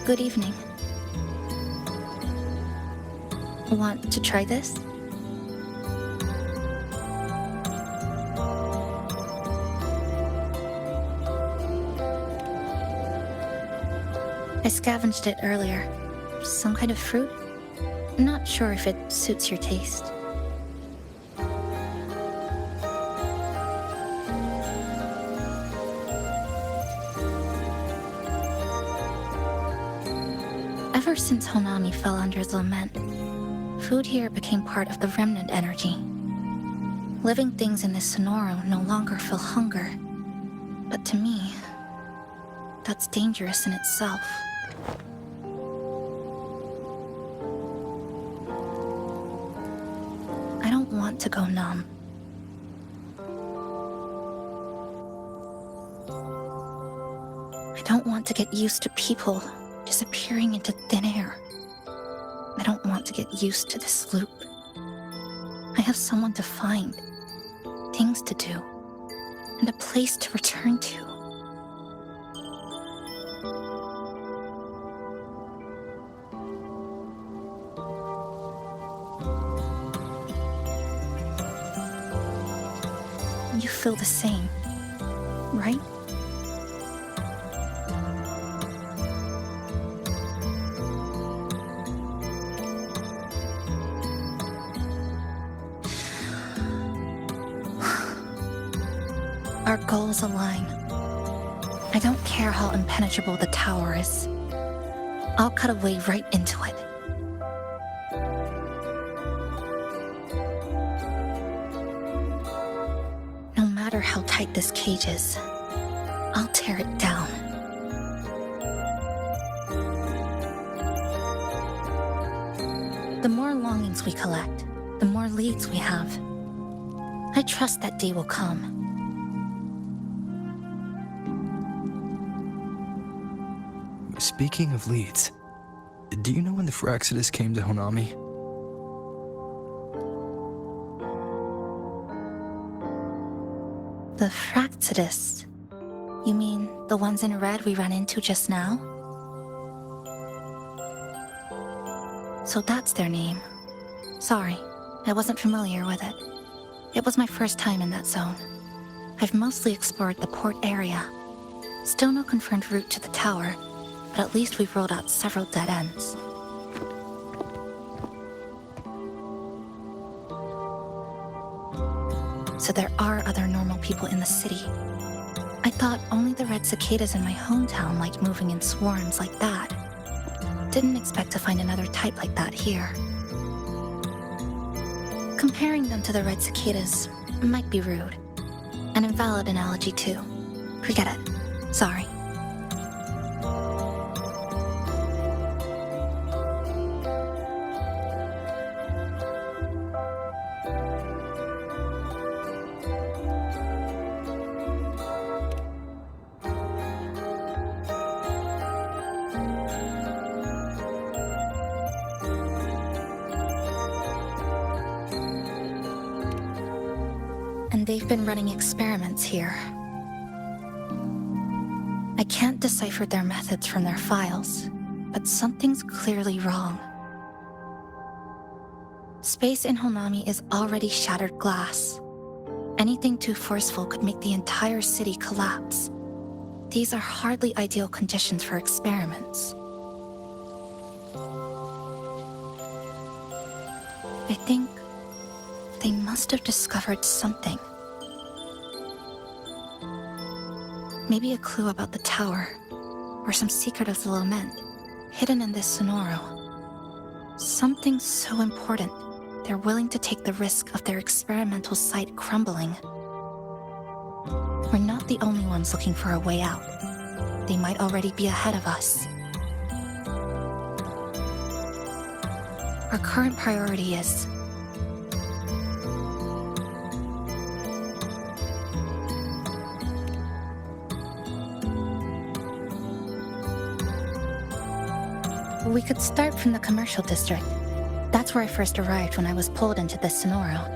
Good evening. Want to try this? I scavenged it earlier. Some kind of fruit? Not sure if it suits your taste. Ever since Honami fell under the lament, food here became part of the remnant energy. Living things in this Sonoro no longer feel hunger. But to me, that's dangerous in itself. I don't want to go numb. I don't want to get used to people disappearing into thin air. I don't want to get used to this loop. I have someone to find, things to do, and a place to return to. You feel the same, right? Our goals align. I don't care how impenetrable the tower is. I'll cut a way right into it. No matter how tight this cage is, I'll tear it down. The more longings we collect, the more leads we have. I trust that day will come. Speaking of leads, do you know when the Fraxidus came to Honami? The Fraxidus? You mean the ones in red we ran into just now? So that's their name. Sorry, I wasn't familiar with it. It was my first time in that zone. I've mostly explored the port area. Still no confirmed route to the tower, but at least we've rolled out several dead ends. So there are other normal people in the city. I thought only the red cicadas in my hometown liked moving in swarms like that. Didn't expect to find another type like that here. Comparing them to the red cicadas might be rude. An invalid analogy too. Forget it. Sorry. And they've been running experiments here. I can't decipher their methods from their files, but something's clearly wrong. Space in Honami is already shattered glass. Anything too forceful could make the entire city collapse. These are hardly ideal conditions for experiments. I think they must have discovered something. Maybe a clue about the tower, or some secret of the lament, hidden in this Sonoro. Something so important, they're willing to take the risk of their experimental site crumbling. We're not the only ones looking for a way out. They might already be ahead of us. Our current priority is we could start from the commercial district. That's where I first arrived when I was pulled into this Sonoro.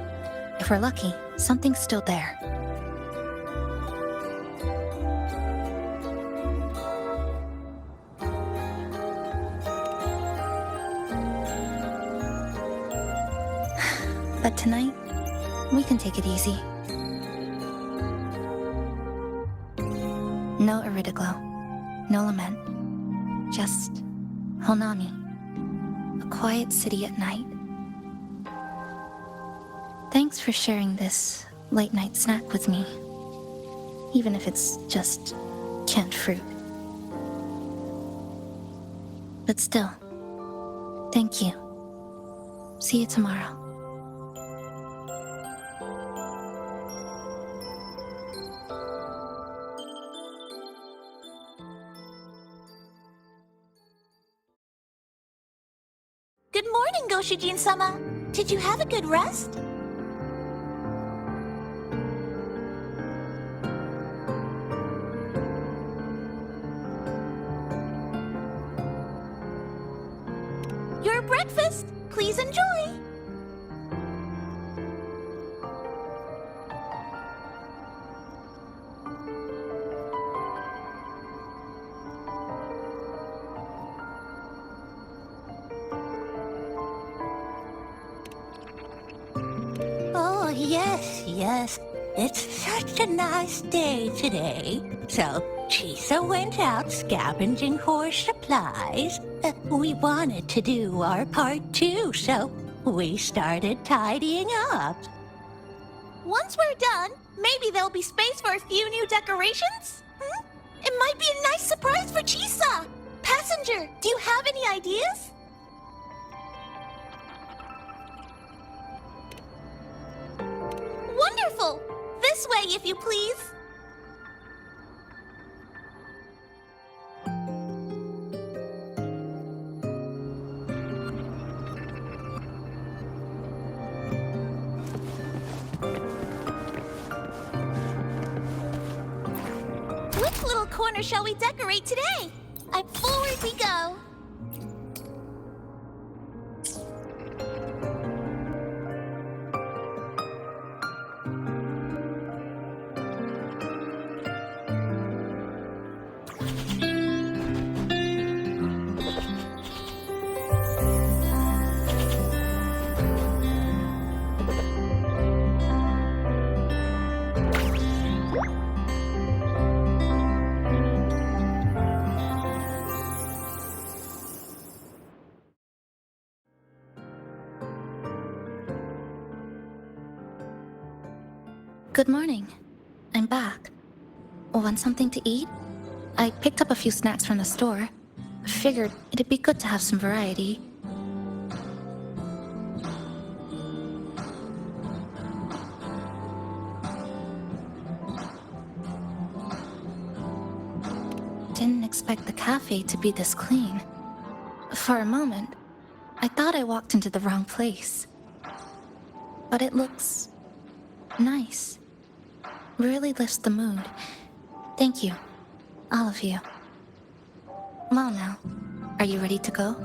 If we're lucky, something's still there. But tonight, we can take it easy. No Iridoglow, no lament, just Honami, a quiet city at night. Thanks for sharing this late-night snack with me, even if it's just canned fruit. But still, thank you. See you tomorrow. Good morning, Goshujin-sama. Did you have a good rest? Your breakfast. Please enjoy. Oh, yes. It's such a nice day today. So, Chisa went out scavenging for supplies. We wanted to do our part too, so we started tidying up. Once we're done, maybe there'll be space for a few new decorations? It might be a nice surprise for Chisa. Passenger, do you have any ideas? Wonderful! This way, if you please. Which little corner shall we decorate today? Forward we go. Good morning. I'm back. Want something to eat? I picked up a few snacks from the store. Figured it'd be good to have some variety. Didn't expect the cafe to be this clean. For a moment, I thought I walked into the wrong place. But it looks nice. Really lifts the mood. Thank you, all of you. Well now, are you ready to go?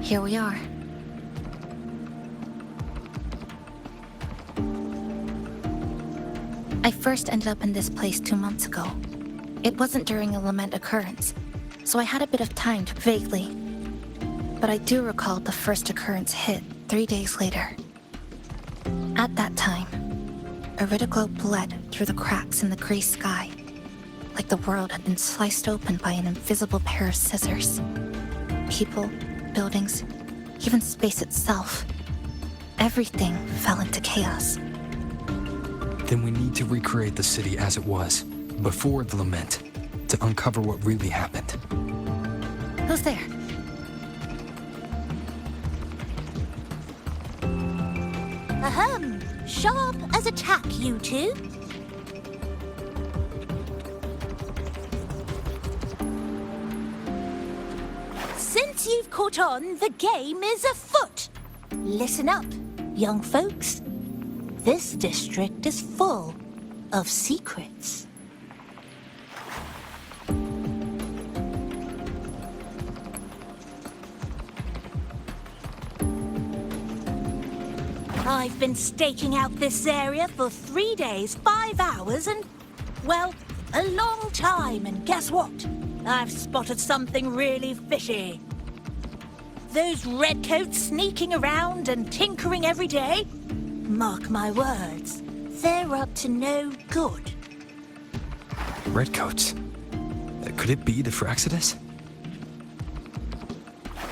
Here we are. I first ended up in this place 2 months ago. It wasn't during a lament occurrence, so I had a bit of time to vaguely. But I do recall the first occurrence hit 3 days later. At that time, Iridoglow bled through the cracks in the gray sky, like the world had been sliced open by an invisible pair of scissors. People, buildings, even space itself. Everything fell into chaos. Then we need to recreate the city as it was, before the lament, to uncover what really happened. Who's there? Ahem. Sharp as a tack, you two. Since you've caught on, the game is afoot. Listen up, young folks. This district is full of secrets. I've been staking out this area for 3 days, 5 hours, and, well, a long time. And guess what? I've spotted something really fishy. Those redcoats sneaking around and tinkering every day? Mark my words, they're up to no good. Redcoats. Could it be the Fraxidus?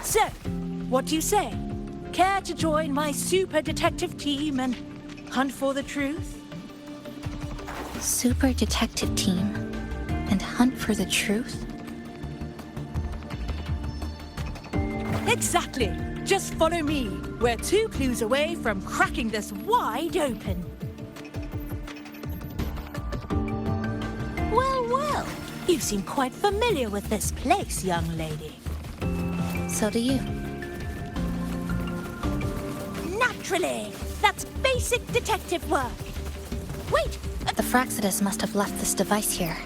So, what do you say? Care to join my super detective team and hunt for the truth? Super detective team and hunt for the truth? Exactly. Just follow me. We're 2 clues away from cracking this wide open. Well, well. You seem quite familiar with this place, young lady. So do you. Naturally. That's basic detective work. Wait! The Fraxidus must have left this device here.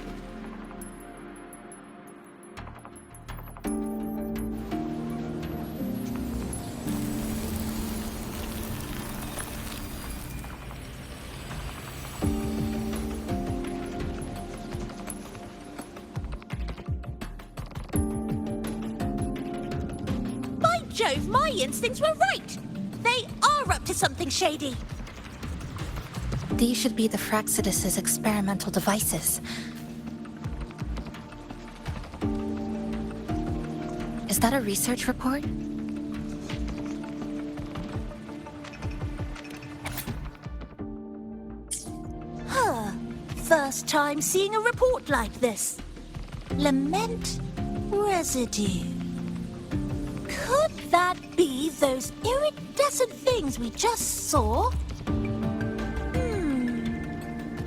By Jove, my instincts were right! They are up to something shady. These should be the Fraxidus's experimental devices. Is that a research report? Huh. First time seeing a report like this. Lament residue. Could that be those iridescent things we just saw?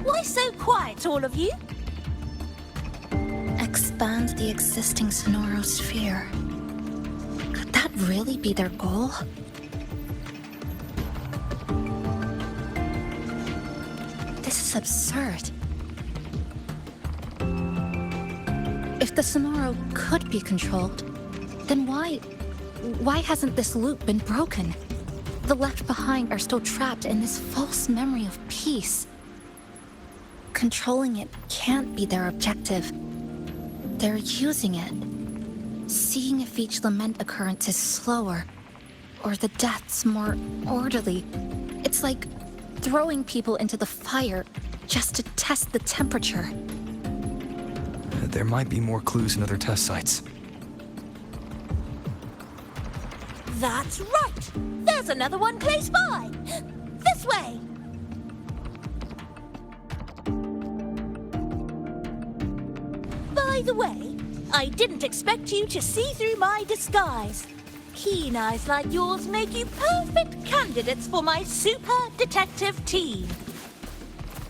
Why so quiet, all of you? Expand the existing sonorosphere. Could that really be their goal? This is absurd. If the Sonoro could be controlled, then why hasn't this loop been broken? The left behind are still trapped in this false memory of peace. Controlling it can't be their objective. They're using it, seeing if each lament occurrence is slower, or the deaths more orderly. It's like throwing people into the fire just to test the temperature. There might be more clues in other test sites. That's right! There's another one close by! This way! By the way, I didn't expect you to see through my disguise. Keen eyes like yours make you perfect candidates for my super detective team.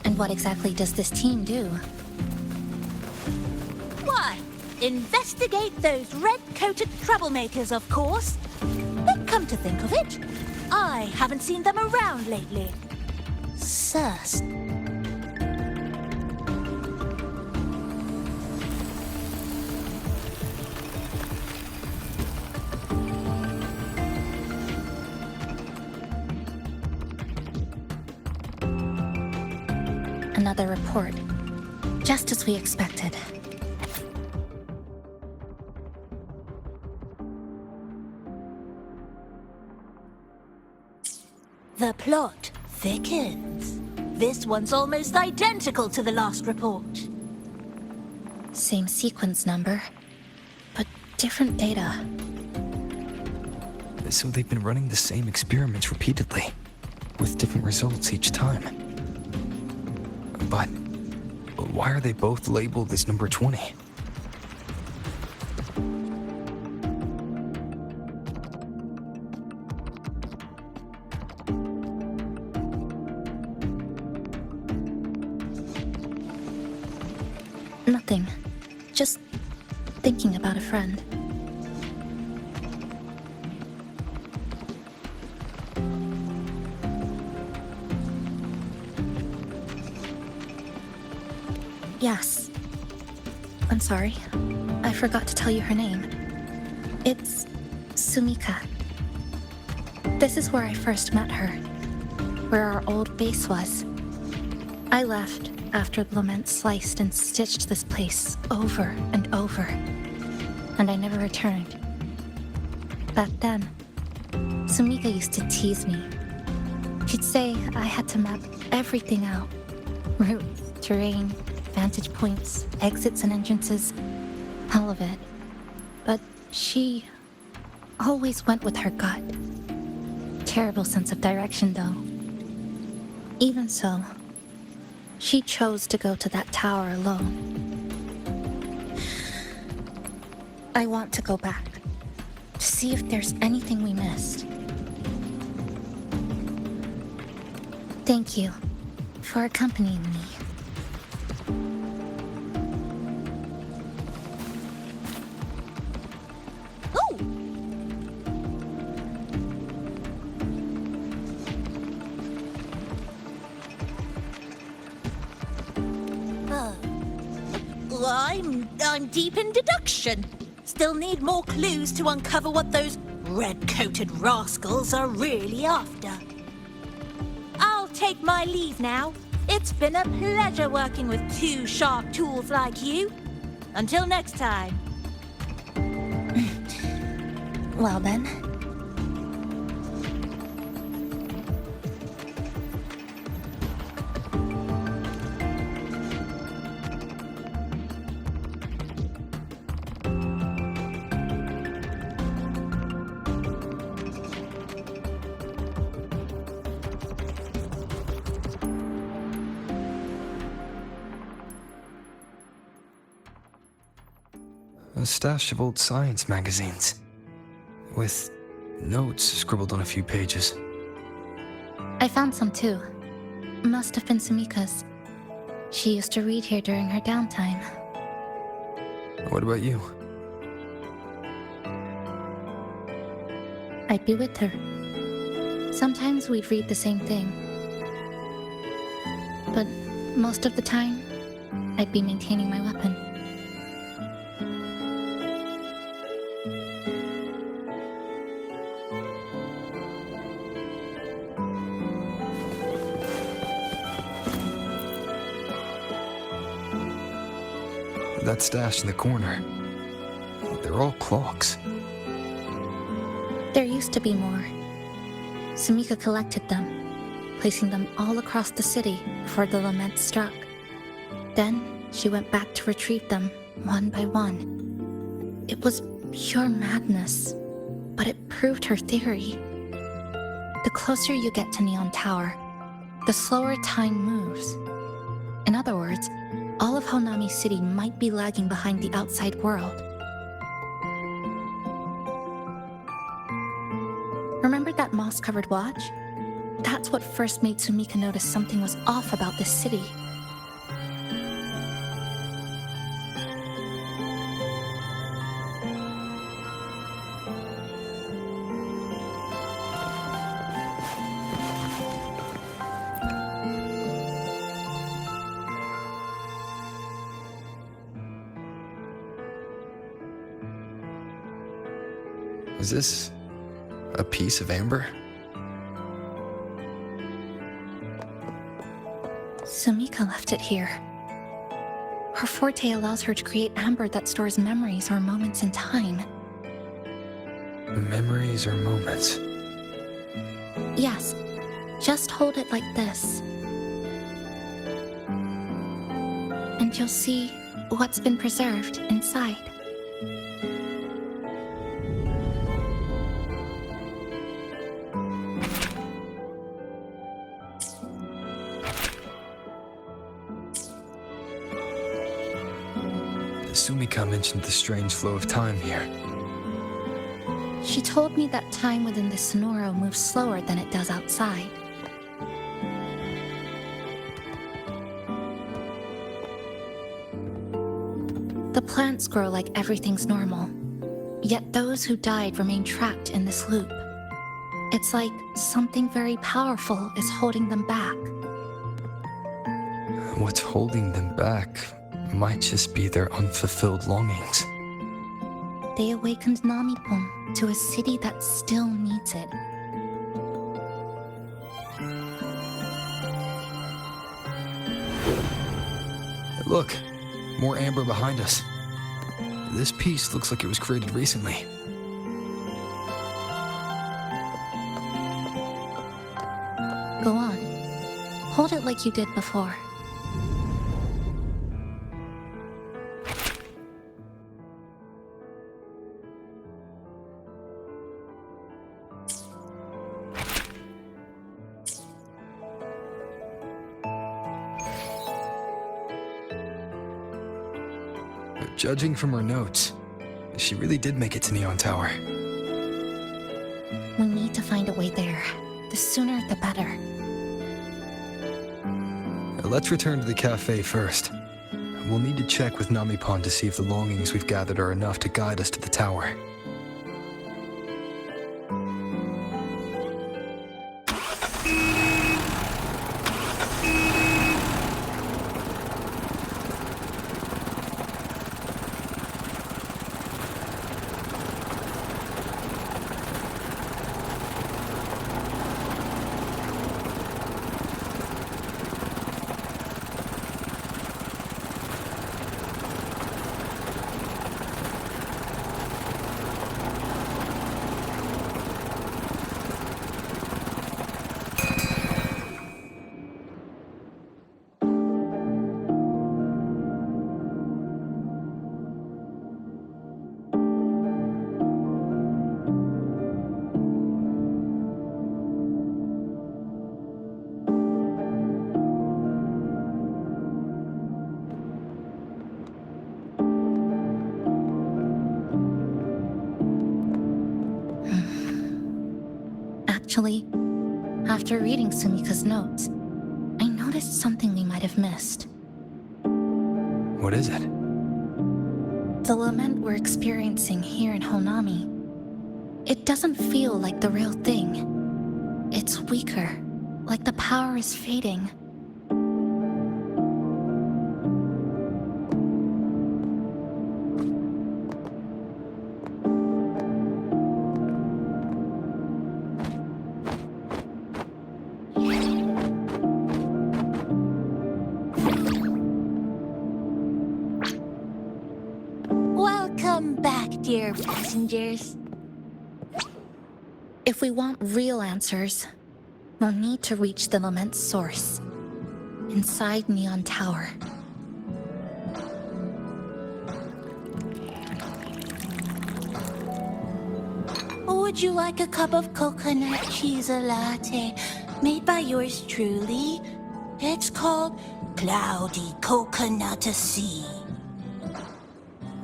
And what exactly does this team do? Why, investigate those red-coated troublemakers, of course. But come to think of it, I haven't seen them around lately. Sus. Another report. Just as we expected. The plot thickens. This one's almost identical to the last report. Same sequence number, but different data. So they've been running the same experiments repeatedly, with different results each time. But why are they both labeled as number 20? Nothing. Just thinking about a friend. Yes. I'm sorry. I forgot to tell you her name. It's Sumika. This is where I first met her, where our old base was. I left after the lament sliced and stitched this place over and over, and I never returned. Back then, Sumika used to tease me. She'd say I had to map everything out. Routes, terrain, vantage points, exits and entrances, all of it. But she always went with her gut. Terrible sense of direction, though. Even so, she chose to go to that tower alone. I want to go back, to see if there's anything we missed. Thank you for accompanying me. I'm deep in deduction. Still need more clues to uncover what those red-coated rascals are really after. I'll take my leave now. It's been a pleasure working with two sharp tools like you. Until next time. Well then. A stash of old science magazines, with notes scribbled on a few pages. I found some too. Must have been Sumika's. She used to read here during her downtime. What about you? I'd be with her. Sometimes we'd read the same thing. But most of the time, I'd be maintaining my weapon. That stash in the corner. They're all clocks. There used to be more. Sumika collected them, placing them all across the city before the lament struck. Then she went back to retrieve them one by one. It was pure madness, but it proved her theory. The closer you get to Neon Tower, the slower time moves. In other words, all of Honami City might be lagging behind the outside world. Remember that moss-covered watch? That's what first made Sumika notice something was off about this city. Is this a piece of amber? Sumika left it here. Her forte allows her to create amber that stores memories or moments in time. Memories or moments? Yes, just hold it like this. And you'll see what's been preserved inside. Sumika mentioned the strange flow of time here. She told me that time within the Sonoro moves slower than it does outside. The plants grow like everything's normal, yet those who died remain trapped in this loop. It's like something very powerful is holding them back. What's holding them back might just be their unfulfilled longings. They awakened Namipon to a city that still needs it. Look, more amber behind us. This piece looks like it was created recently. Go on. Hold it like you did before. Judging from her notes, she really did make it to Neon Tower. We need to find a way there. The sooner, the better. Let's return to the cafe first. We'll need to check with Namipon to see if the longings we've gathered are enough to guide us to the tower. Actually, after reading Sumika's notes, I noticed something we might have missed. What is it? The lament we're experiencing here in Honami. It doesn't feel like the real thing. It's weaker, like the power is fading. Welcome back, dear passengers. If we want real answers, we'll need to reach the lament's source, inside Neon Tower. Would you like a cup of coconut cheese latte made by yours truly? It's called Cloudy Coconut Sea.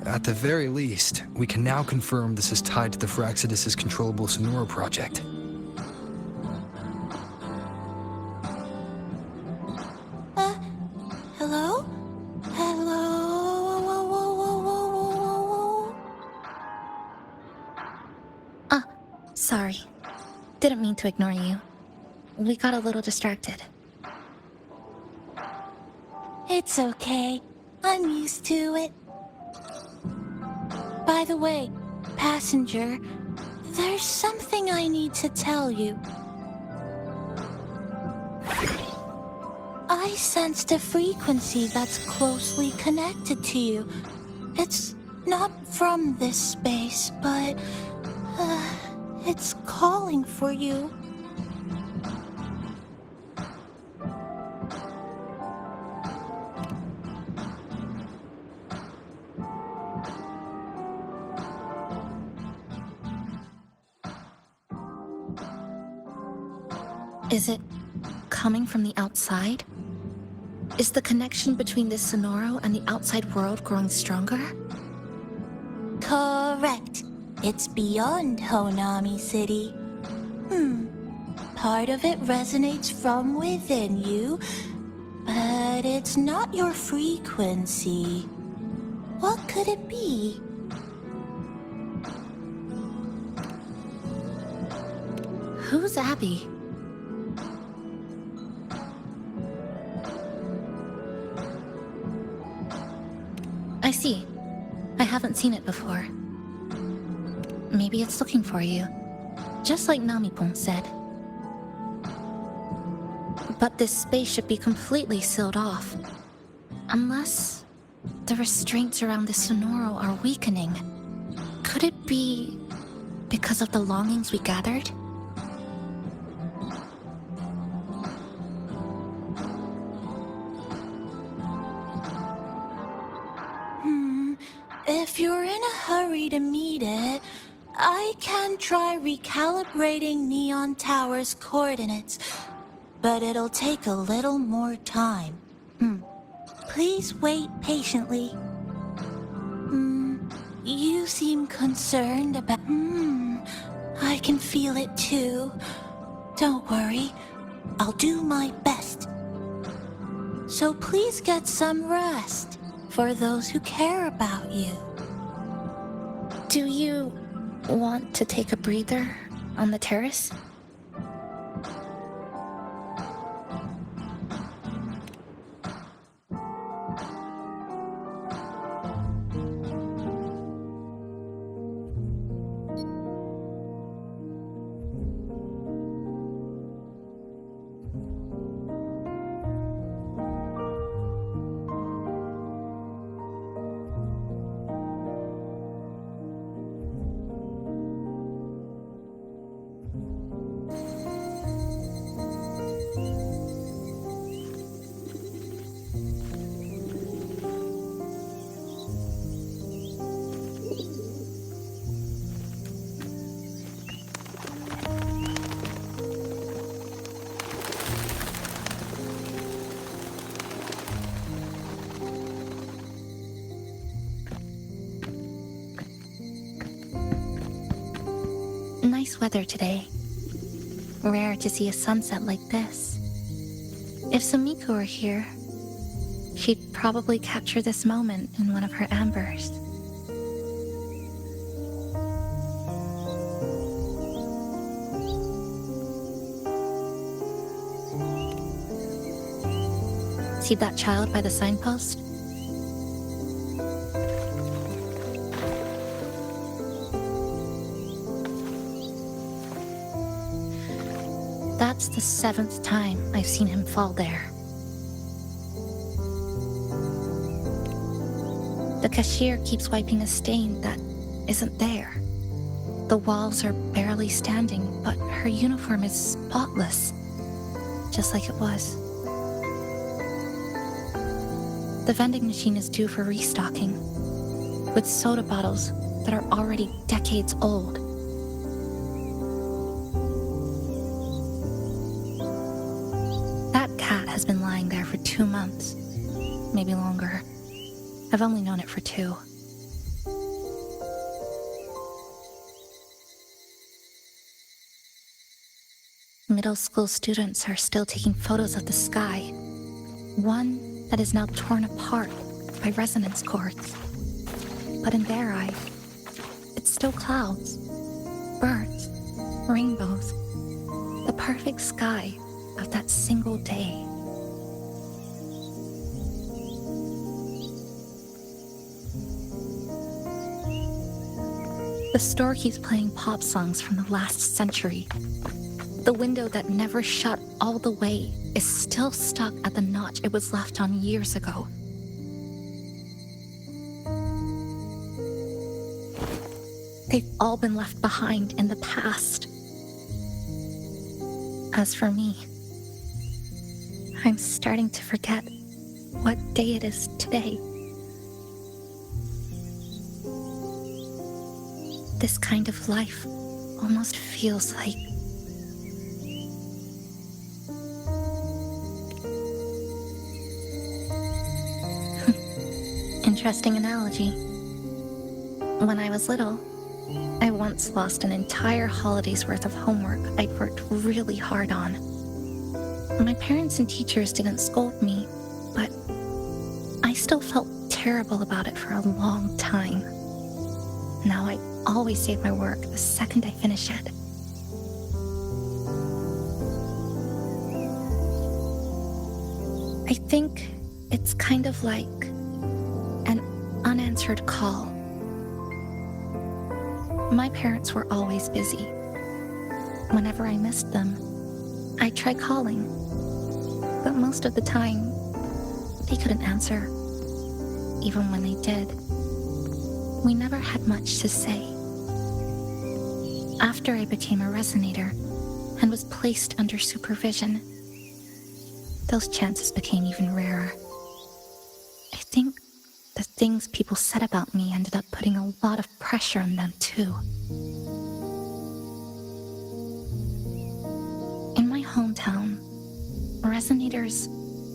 At the very least, we can now confirm this is tied to the Phraxidus' controllable Sonora project. Hello? Hello? Sorry. Didn't mean to ignore you. We got a little distracted. It's okay. I'm used to it. By the way, passenger, there's something I need to tell you. I sensed a frequency that's closely connected to you. It's not from this space, but it's calling for you. Is it coming from the outside? Is the connection between this Sonoro and the outside world growing stronger? Correct. It's beyond Honami City. Part of it resonates from within you, but it's not your frequency. What could it be? Who's Abby? I see. I haven't seen it before. Maybe it's looking for you. Just like Namipon said. But this space should be completely sealed off. Unless the restraints around the Sonoro are weakening. Could it be because of the longings we gathered? If you're in a hurry to meet it, I can try recalibrating Neon Tower's coordinates, but it'll take a little more time. Please wait patiently. You seem concerned about... I can feel it too. Don't worry, I'll do my best. So please get some rest for those who care about you. Do you want to take a breather on the terrace? Nice weather today. Rare to see a sunset like this. If Sumiko were here, she'd probably capture this moment in one of her ambers. See that child by the signpost? That's the 7th time I've seen him fall there. The cashier keeps wiping a stain that isn't there. The walls are barely standing, but her uniform is spotless, just like it was. The vending machine is due for restocking, with soda bottles that are already decades old. Has been lying there for 2 months, maybe longer. I've only known it for 2. Middle school students are still taking photos of the sky, one that is now torn apart by resonance cords. But in their eyes, it's still clouds, birds, rainbows, the perfect sky of that single day. The store keeps playing pop songs from the last century. The window that never shut all the way is still stuck at the notch it was left on years ago. They've all been left behind in the past. As for me, I'm starting to forget what day it is today. This kind of life almost feels like... Interesting analogy. When I was little, I once lost an entire holiday's worth of homework I'd worked really hard on. My parents and teachers didn't scold me, but I still felt terrible terrible about it for a long time. Now I always save my work the second I finish it. I think it's kind of like an unanswered call. My parents were always busy. Whenever I missed them, I'd try calling. But most of the time, they couldn't answer. Even when they did, we never had much to say. After I became a resonator and was placed under supervision, those chances became even rarer. I think the things people said about me ended up putting a lot of pressure on them too. In my hometown, resonators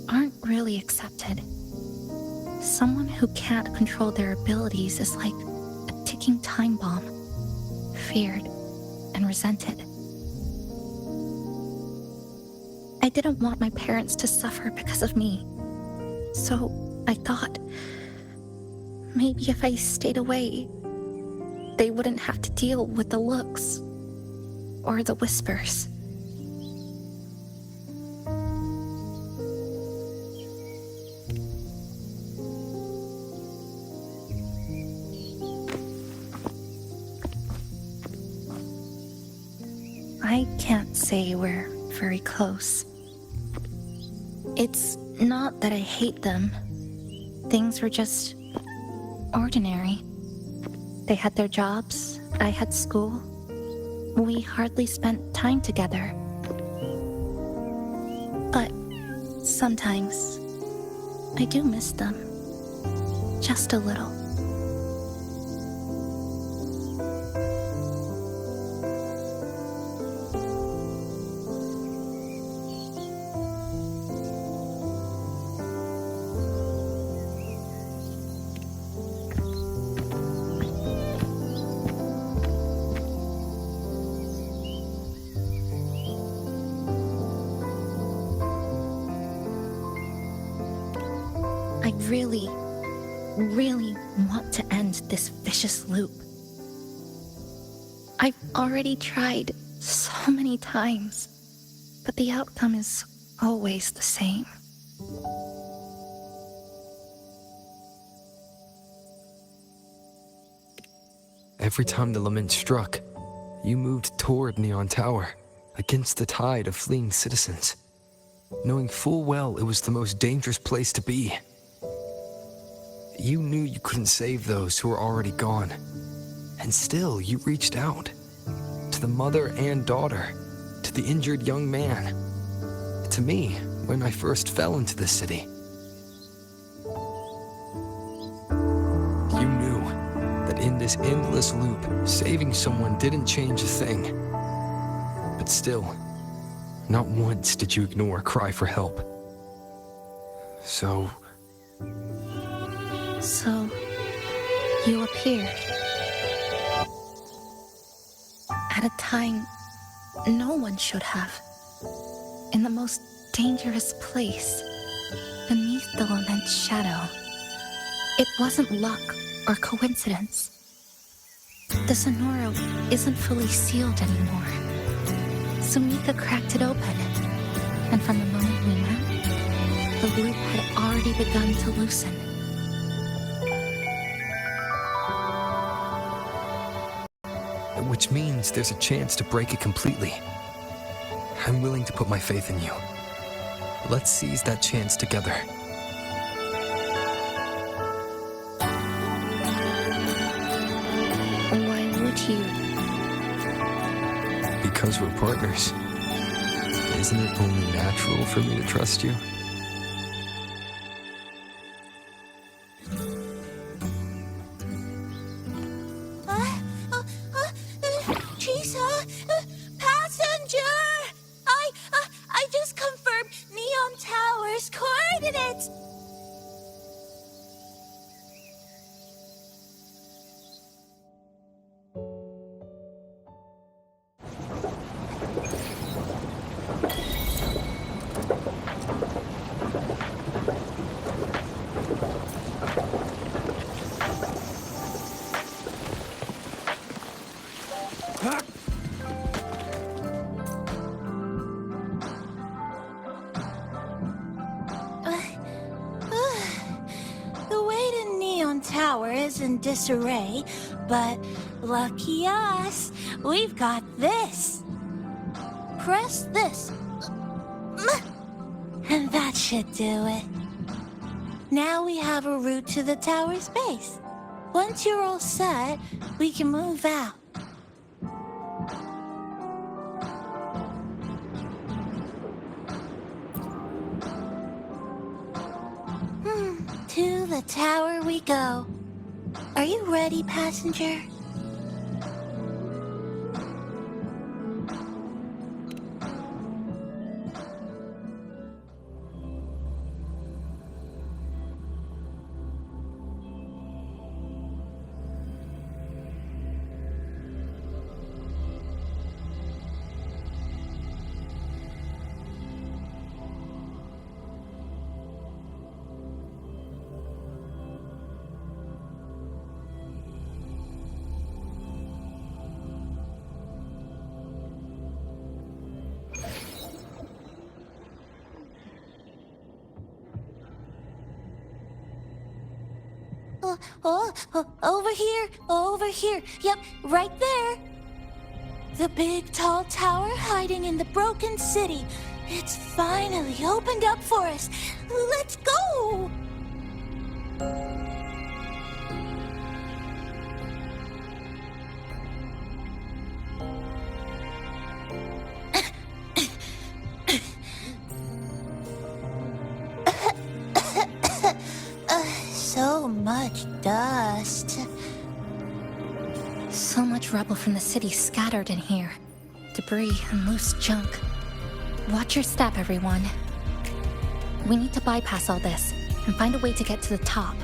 aren't really accepted. Someone who can't control their abilities is like a ticking time bomb, feared and resented. I didn't want my parents to suffer because of me, so I thought maybe if I stayed away, they wouldn't have to deal with the looks or the whispers. I can't say we're very close. It's not that I hate them. Things were just ordinary. They had their jobs, I had school. We hardly spent time together. But sometimes I do miss them. Just a little. I really want to end this vicious loop. I've already tried so many times, but the outcome is always the same. Every time the lament struck, you moved toward Neon Tower, against the tide of fleeing citizens, knowing full well it was the most dangerous place to be. You knew you couldn't save those who were already gone, and still you reached out. To the mother and daughter, to the injured young man, to me when I first fell into the city. You knew that in this endless loop, saving someone didn't change a thing. But still, not once did you ignore a cry for help. So you appeared. At a time no one should have. In the most dangerous place, beneath the lament's shadow. It wasn't luck or coincidence. The Sonoro isn't fully sealed anymore. Sumika cracked it open, and from the moment we met, the loop had already begun to loosen. which means there's a chance to break it completely. I'm willing to put my faith in you. Let's seize that chance together. Why would you? Because we're partners. Isn't it only natural for me to trust you? Passenger! I just confirmed Neon Tower's coordinates! The way to Neon Tower is in disarray, but lucky us, we've got this. Press this. And that should do it. Now we have a route to the tower's base. Once you're all set, we can move out. To the tower we go. Are you ready, passenger? Over here. Yep, right there. The big tall tower hiding in the broken city. It's finally opened up for us. Let's go! So much dust. So much rubble from the city scattered in here. Debris and loose junk. Watch your step, everyone. We need to bypass all this and find a way to get to the top.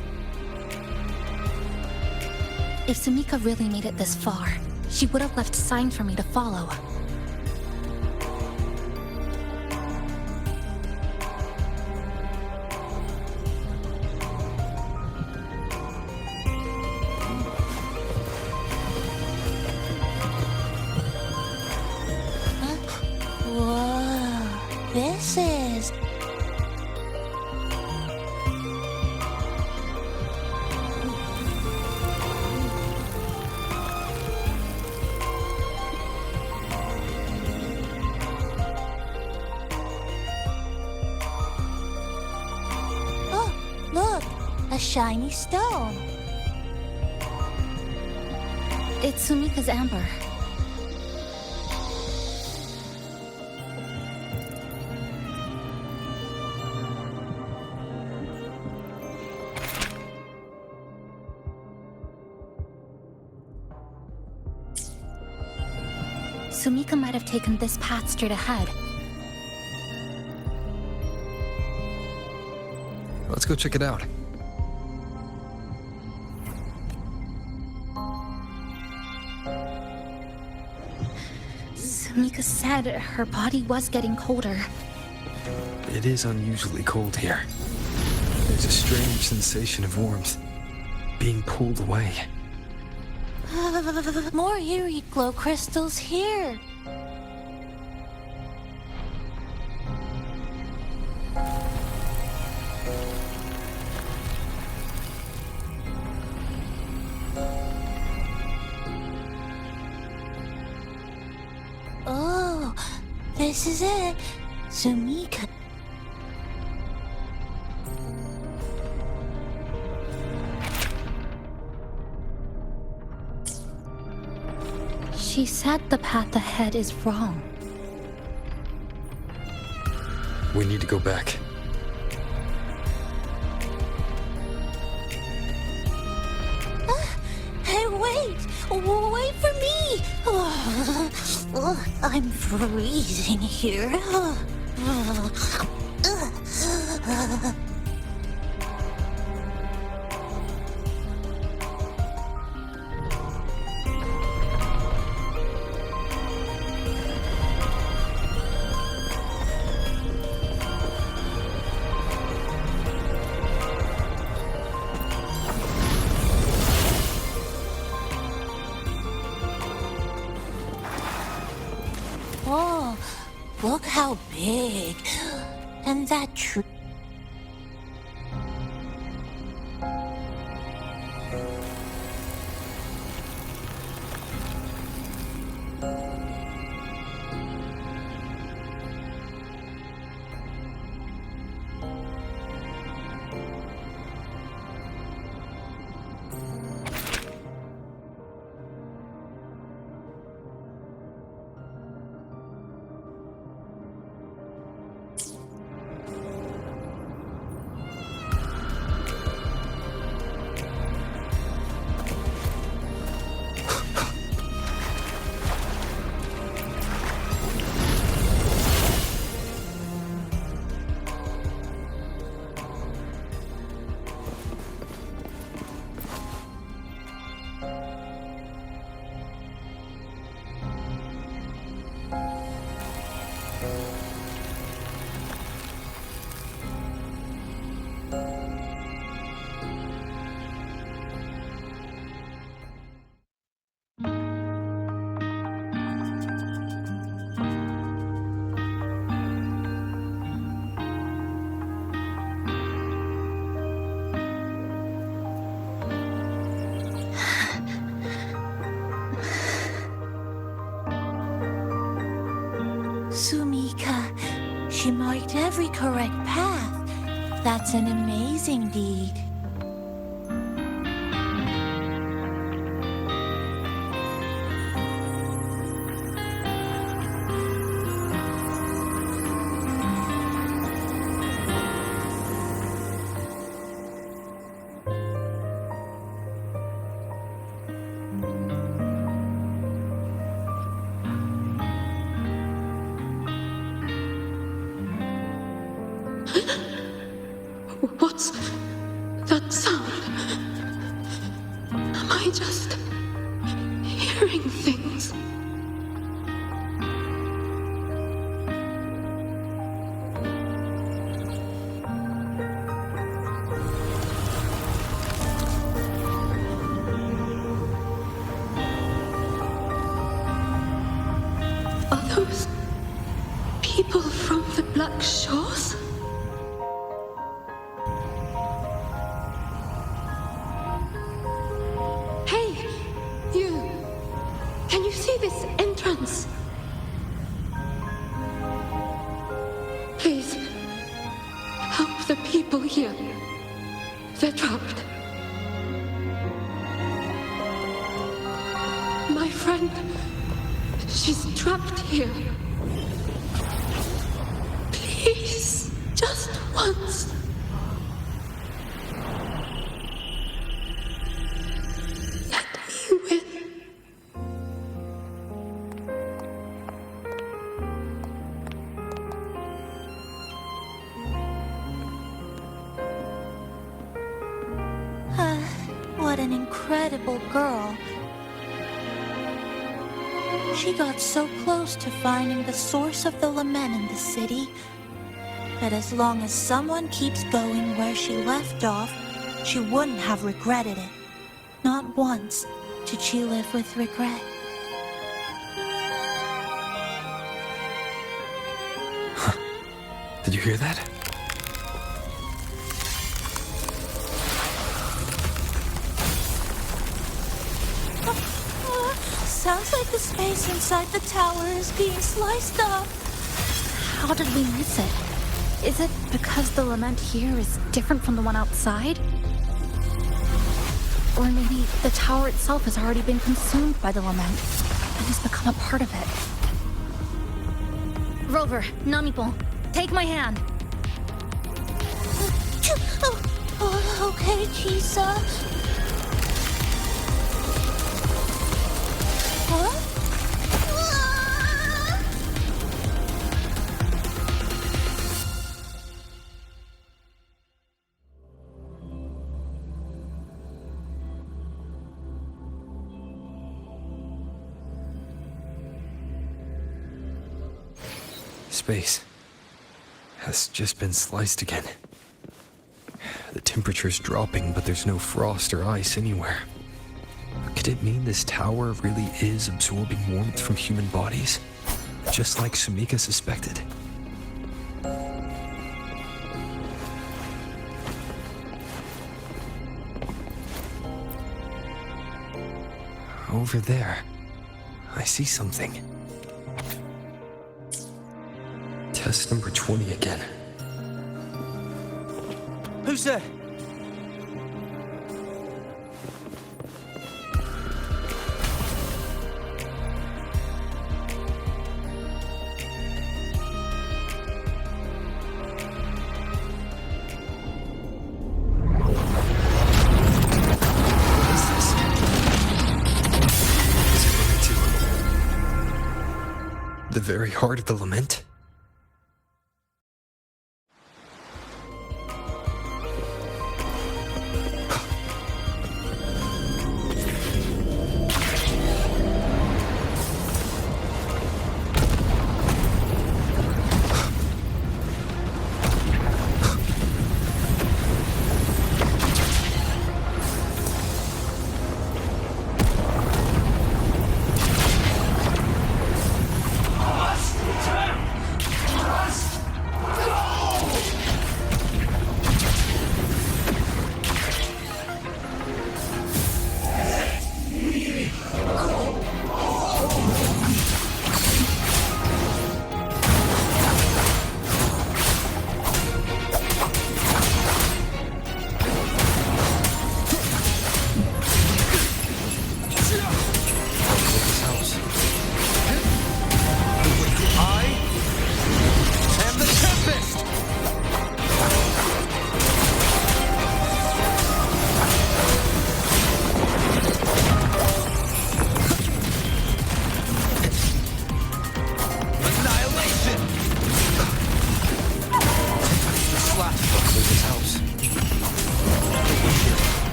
If Sumika really made it this far, she would have left signs for me to follow. Whoa, this is... Oh, look, a shiny stone. It's Sumika's amber. Sumika might have taken this path straight ahead. Let's go check it out. Sumika said her body was getting colder. It is unusually cold here. There's a strange sensation of warmth, being pulled away. More eerie glow crystals here. Oh, this is it. Sumika. She said the path ahead is wrong. We need to go back. Hey, wait! Wait for me! I'm freezing here. look how big. And that tree. Sumika, she marked every correct path. That's an amazing deed. What's that sound? Am I just hearing things? Are those people from the Black Shores? Can you see this entrance? Please, help the people here. They're trapped. My friend, she's trapped here. Please, just once. Let me win. What an incredible girl. She got so close to finding the source of the lament in the city. But as long as someone keeps going where she left off, she wouldn't have regretted it. Not once did she live with regret. Did you hear that? Sounds like the space inside the tower is being sliced up. How did we miss it? Is it because the lament here is different from the one outside? Or maybe the tower itself has already been consumed by the lament and has become a part of it. Rover, Namipon, take my hand. Okay, Chisa. Huh? Space has just been sliced again. The temperature's dropping, but there's no frost or ice anywhere. Could it mean this tower really is absorbing warmth from human bodies? just like Shamika suspected. Over there, I see something. Test number 20 again. Who's there? The very heart of the lament?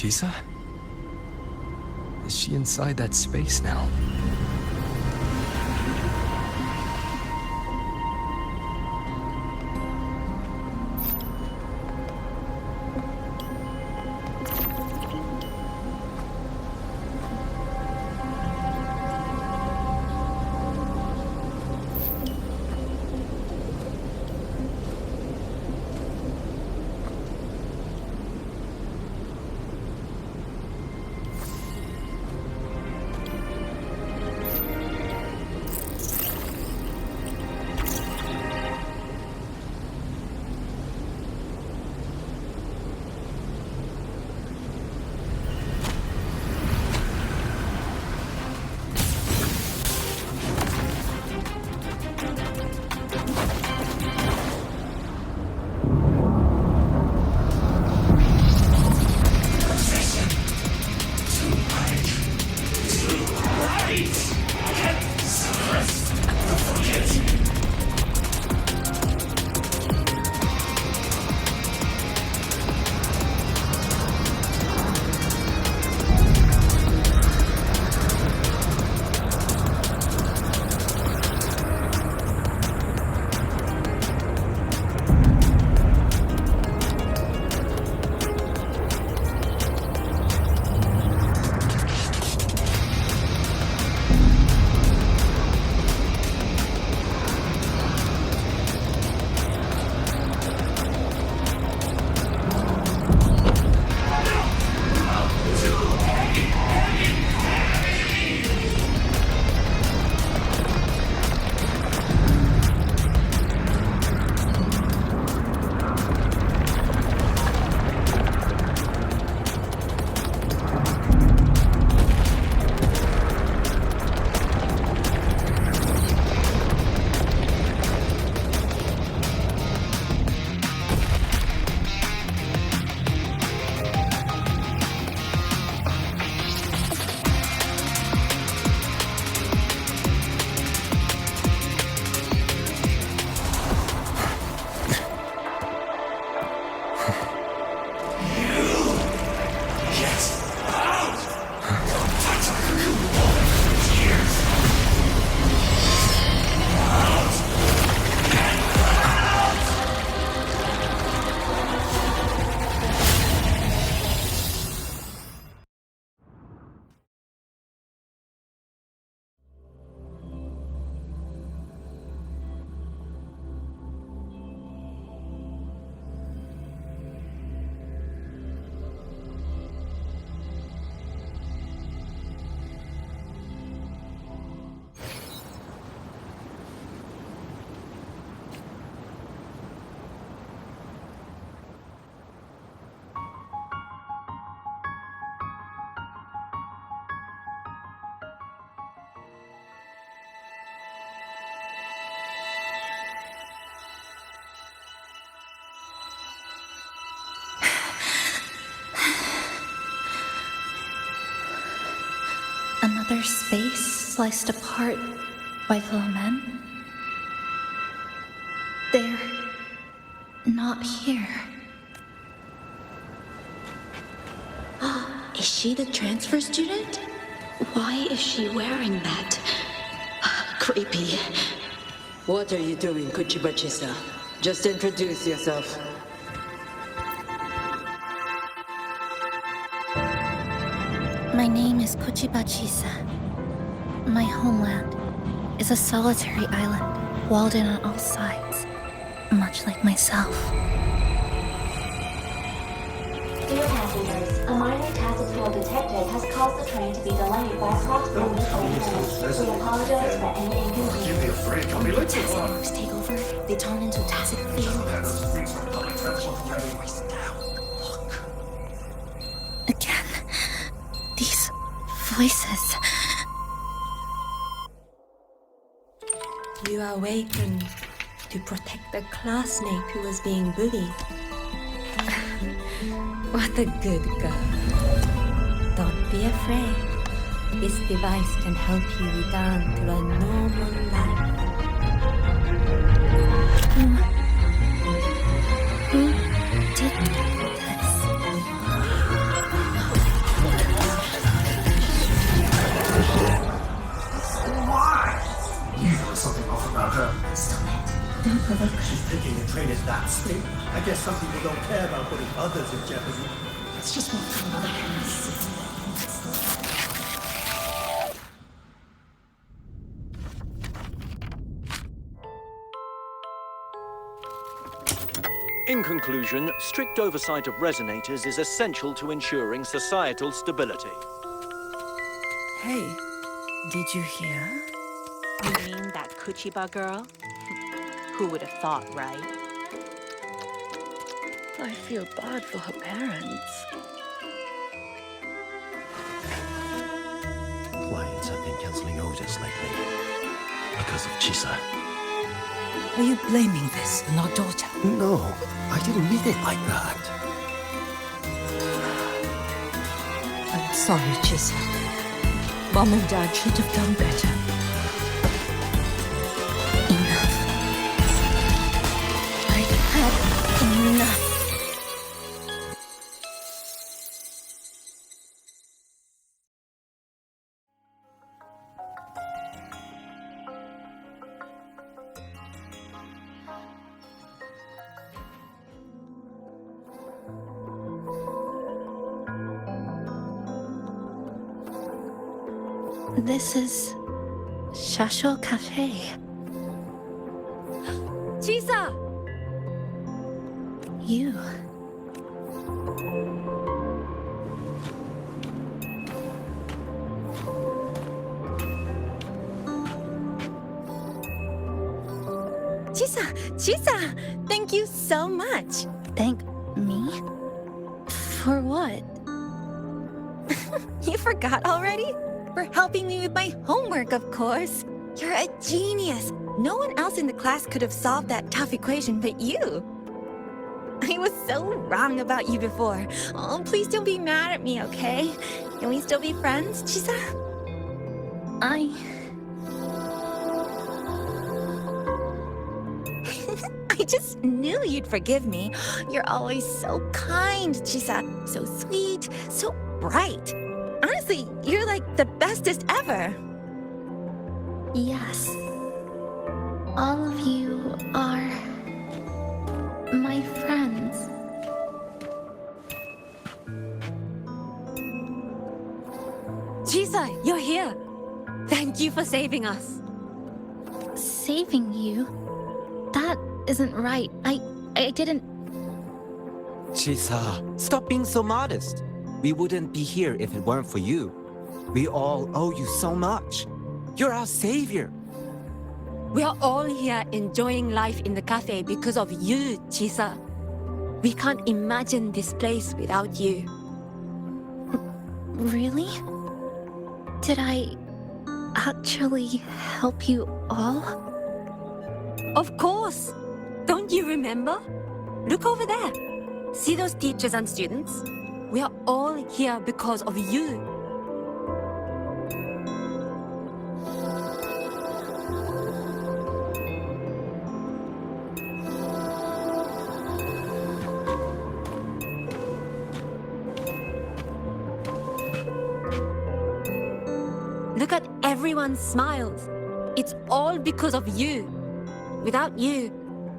Chisa? Is she inside that space now? Outer space sliced apart by the lament. They're not here. Is she the transfer student? Why is she wearing that? Creepy. What are you doing, Kuchiba-chisa? Just introduce yourself. My name is Kuchiba-chisa. My homeland is a solitary island, walled in on all sides, much like myself. Dear passengers, a minor tactical detected has caused the train to be delayed by approximately 20 minutes. We apologize for any inconvenience. When tacit moves take over, they turn into tacit feelings. Again, these voices. You are awakened to protect a classmate who was being bullied. What a good girl. Don't be afraid. This device can help you return to a normal life. Who did this? You know something off about her. Stop it. Don't provoke her. She's picking a train at that speed. I guess some people don't care about putting others in jeopardy. It's just one from another house. In conclusion, strict oversight of resonators is essential to ensuring societal stability. Hey, did you hear? You mean that Kuchiba girl? Who would have thought, right? I feel bad for her parents. Clients have been canceling orders lately because of Chisa. Are you blaming this on our daughter? No, I didn't mean it like that. I'm sorry, Chisa. Mom and Dad should have done better. Enough. I've had enough. This is Shasho Cafe. Chisa! You. Chisa! Thank you so much. Thank me? For what? You forgot already? For helping me with my homework, of course. You're a genius. No one else in the class could have solved that tough equation but you. I was so wrong about you before. Oh, please don't be mad at me, okay? Can we still be friends, Chisa? I just knew you'd forgive me. You're always so kind, Chisa. So sweet, so bright. Honestly, you're like the bestest ever. Yes. All of you are my friends. Chisa, you're here. Thank you for saving us. Saving you? That isn't right. I didn't. Chisa, stop being so modest. We wouldn't be here if it weren't for you. We all owe you so much. You're our savior. We are all here enjoying life in the cafe because of you, Chisa. We can't imagine this place without you. Really? Did I actually help you all? Of course. Don't you remember? Look over there. See those teachers and students? We are all here because of you. everyone smiles. It's all because of you. Without you,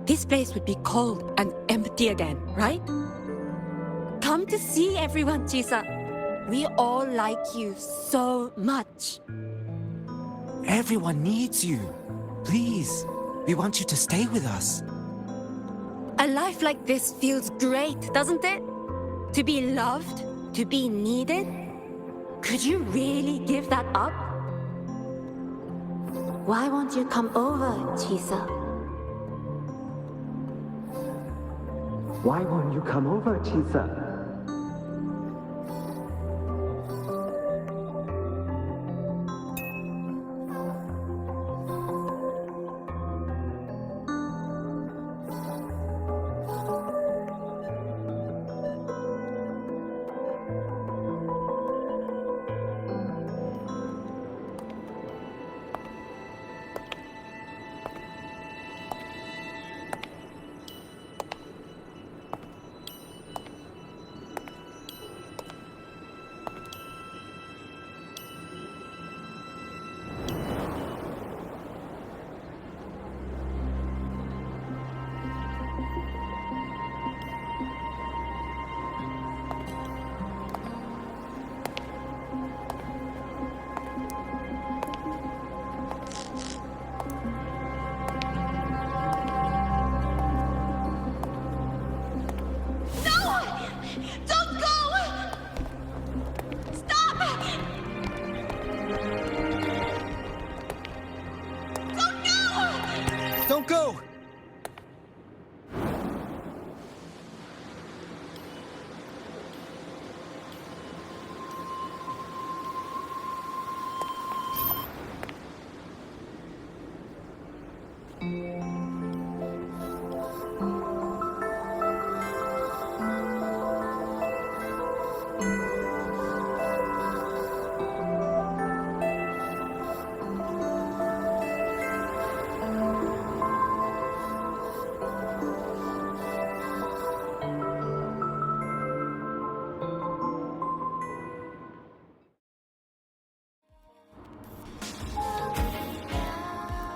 this place would be cold and empty again, right? Come to see everyone, Chisa. We all like you so much. Everyone needs you. Please, we want you to stay with us. A life like this feels great, doesn't it? To be loved, to be needed. Could you really give that up? Why won't you come over, Chisa? Why won't you come over, Chisa?